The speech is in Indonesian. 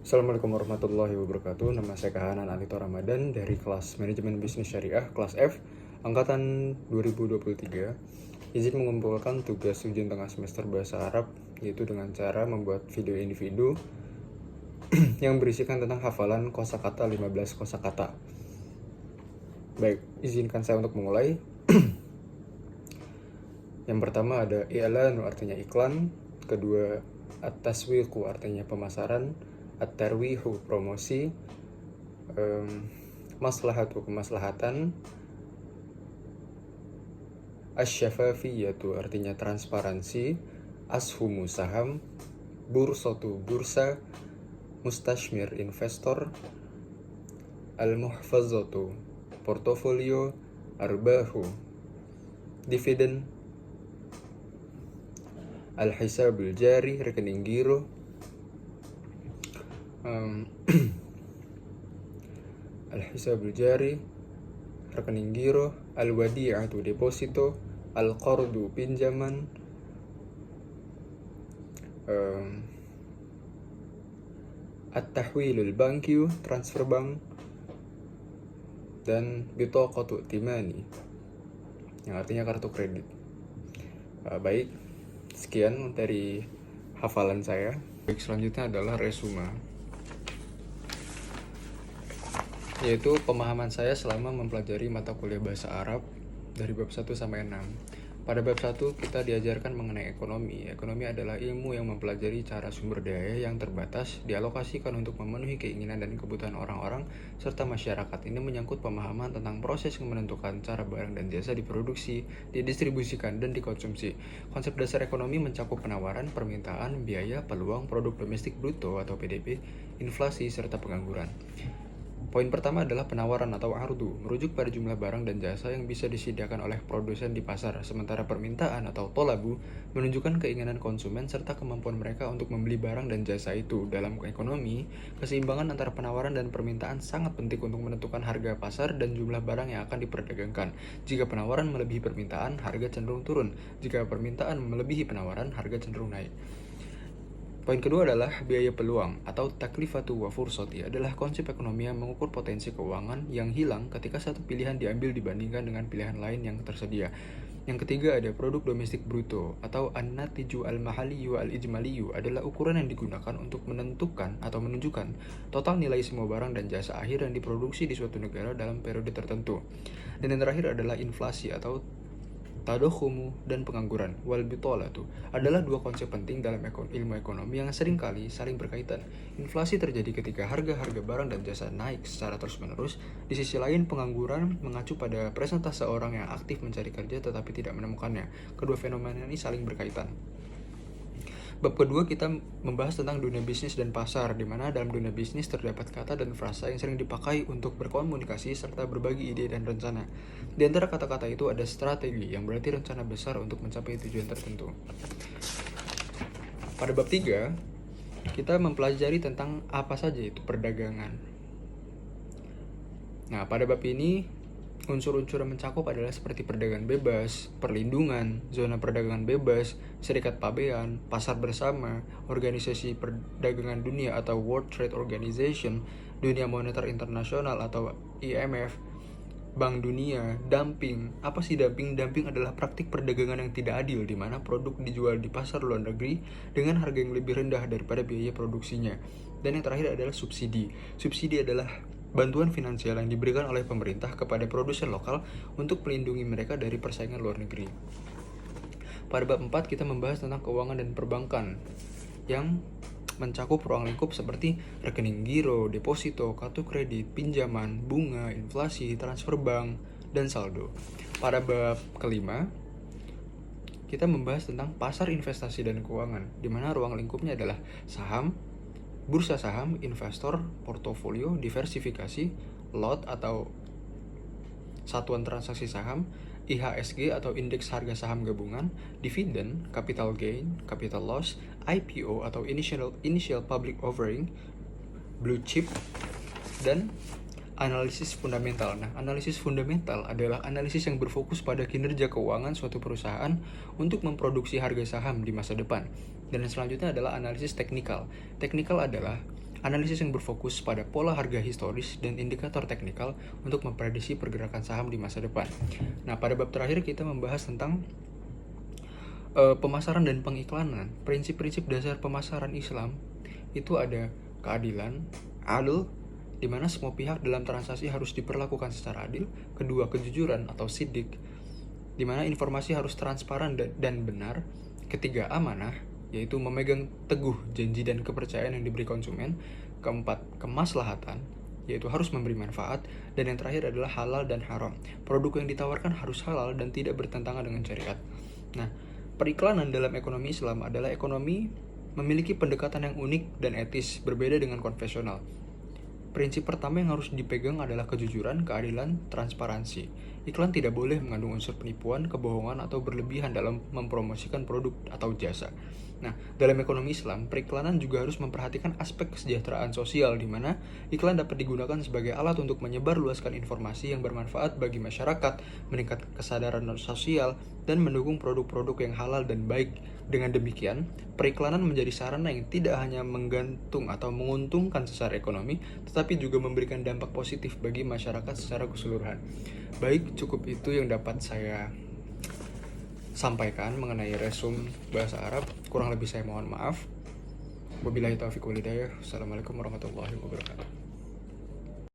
Assalamualaikum warahmatullahi wabarakatuh. Nama saya Kahanan Alito Ramadan dari kelas Manajemen Bisnis Syariah kelas F angkatan 2023. Izin mengumpulkan tugas ujian tengah semester bahasa Arab, yaitu dengan cara membuat video individu yang berisikan tentang hafalan kosakata 15 kosakata. Baik, izinkan saya untuk memulai. Yang pertama ada i'lanu artinya iklan, kedua at-taswiqu artinya pemasaran, at-tarwihu promosi, maslahatu kemaslahatan, asy-syafafiyatu artinya transparansi, ashumu saham, bursatu bursa, mustashmir investor, al-muhfazatu portofolio, arbahu dividen, al-hisabul jari rekening giro, al-hisabul jari rekening giro, al-wadi'atu deposito, al-qardu pinjaman, at-tahwilul bankiyu transfer bank, dan bitaqatu timani yang artinya kartu kredit. Baik, sekian dari hafalan saya. Baik, selanjutnya adalah resume, yaitu pemahaman saya selama mempelajari mata kuliah bahasa Arab dari bab 1 sampai 6. Pada bab 1 kita diajarkan mengenai ekonomi. Ekonomi adalah ilmu yang mempelajari cara sumber daya yang terbatas dialokasikan untuk memenuhi keinginan dan kebutuhan orang-orang serta masyarakat. Ini menyangkut pemahaman tentang proses yang menentukan cara barang dan jasa diproduksi, didistribusikan, dan dikonsumsi. Konsep dasar ekonomi mencakup penawaran, permintaan, biaya, peluang, produk domestik bruto atau PDB, inflasi, serta pengangguran. Poin pertama adalah penawaran atau ardu, merujuk pada jumlah barang dan jasa yang bisa disediakan oleh produsen di pasar, sementara permintaan atau tolabu menunjukkan keinginan konsumen serta kemampuan mereka untuk membeli barang dan jasa itu. Dalam ekonomi, keseimbangan antara penawaran dan permintaan sangat penting untuk menentukan harga pasar dan jumlah barang yang akan diperdagangkan. Jika penawaran melebihi permintaan, harga cenderung turun. Jika permintaan melebihi penawaran, harga cenderung naik. Poin kedua adalah biaya peluang atau taklifatu wa fursati, adalah konsep ekonomi yang mengukur potensi keuangan yang hilang ketika satu pilihan diambil dibandingkan dengan pilihan lain yang tersedia. Yang ketiga ada produk domestik bruto atau an-natiju al-mahalliyu al-ijmaliyu, adalah ukuran yang digunakan untuk menentukan atau menunjukkan total nilai semua barang dan jasa akhir yang diproduksi di suatu negara dalam periode tertentu. Dan yang terakhir adalah inflasi atau tadokhumu dan pengangguran. Wal bitolatu adalah dua konsep penting dalam ilmu ekonomi yang seringkali saling berkaitan. Inflasi terjadi ketika harga-harga barang dan jasa naik secara terus-menerus. Di sisi lain, pengangguran mengacu pada presentase orang yang aktif mencari kerja tetapi tidak menemukannya. Kedua fenomena ini saling berkaitan. Bab kedua kita membahas tentang dunia bisnis dan pasar, di mana dalam dunia bisnis terdapat kata dan frasa yang sering dipakai untuk berkomunikasi serta berbagi ide dan rencana. Di antara kata-kata itu ada strategi, yang berarti rencana besar untuk mencapai tujuan tertentu. Pada bab 3, kita mempelajari tentang apa saja itu perdagangan. Nah, pada bab ini unsur-unsur yang mencakup adalah seperti perdagangan bebas, perlindungan, zona perdagangan bebas, serikat pabean, pasar bersama, organisasi perdagangan dunia atau World Trade Organization, dunia moneter internasional atau IMF, Bank Dunia, dumping. Apa sih dumping? Dumping adalah praktik perdagangan yang tidak adil di mana produk dijual di pasar luar negeri dengan harga yang lebih rendah daripada biaya produksinya. Dan yang terakhir adalah subsidi. Subsidi adalah bantuan finansial yang diberikan oleh pemerintah kepada produsen lokal untuk melindungi mereka dari persaingan luar negeri. Pada bab 4 kita membahas tentang keuangan dan perbankan yang mencakup ruang lingkup seperti rekening giro, deposito, kartu kredit, pinjaman, bunga, inflasi, transfer bank, dan saldo. Pada bab kelima kita membahas tentang pasar investasi dan keuangan, di mana ruang lingkupnya adalah saham, bursa saham, investor, portofolio, diversifikasi, lot atau satuan transaksi saham, IHSG atau indeks harga saham gabungan, dividen, capital gain, capital loss, IPO atau initial public offering, blue chip, dan analisis fundamental. Nah, analisis fundamental adalah analisis yang berfokus pada kinerja keuangan suatu perusahaan untuk memproduksi harga saham di masa depan. Dan yang selanjutnya adalah analisis teknikal. Teknikal adalah Analisis yang berfokus pada pola harga historis dan indikator teknikal untuk memprediksi pergerakan saham di masa depan. Nah, pada bab terakhir kita membahas tentang pemasaran dan pengiklanan. Prinsip-prinsip dasar pemasaran Islam itu ada keadilan, adil, di mana semua pihak dalam transaksi harus diperlakukan secara adil. Kedua, kejujuran atau sidik, di mana informasi harus transparan dan benar. Ketiga, amanah, yaitu memegang teguh janji dan kepercayaan yang diberi konsumen. Keempat, kemaslahatan, yaitu harus memberi manfaat. Dan yang terakhir adalah halal dan haram. Produk yang ditawarkan harus halal dan tidak bertentangan dengan syariat. Nah, periklanan dalam ekonomi Islam adalah ekonomi memiliki pendekatan yang unik dan etis, berbeda dengan konvensional. Prinsip pertama yang harus dipegang adalah kejujuran, keadilan, transparansi. Iklan tidak boleh mengandung unsur penipuan, kebohongan, atau berlebihan dalam mempromosikan produk atau jasa. Nah, dalam ekonomi Islam, periklanan juga harus memperhatikan aspek kesejahteraan sosial, di mana iklan dapat digunakan sebagai alat untuk menyebarluaskan informasi yang bermanfaat bagi masyarakat, meningkatkan kesadaran sosial, dan mendukung produk-produk yang halal dan baik. Dengan demikian, periklanan menjadi sarana yang tidak hanya menggantung atau menguntungkan secara ekonomi, tetapi juga memberikan dampak positif bagi masyarakat secara keseluruhan. Baik, cukup itu yang dapat saya sampaikan mengenai resume bahasa Arab. Kurang lebih saya mohon maaf. Wabillahi taufiq wal hidayah. Assalamualaikum warahmatullahi wabarakatuh.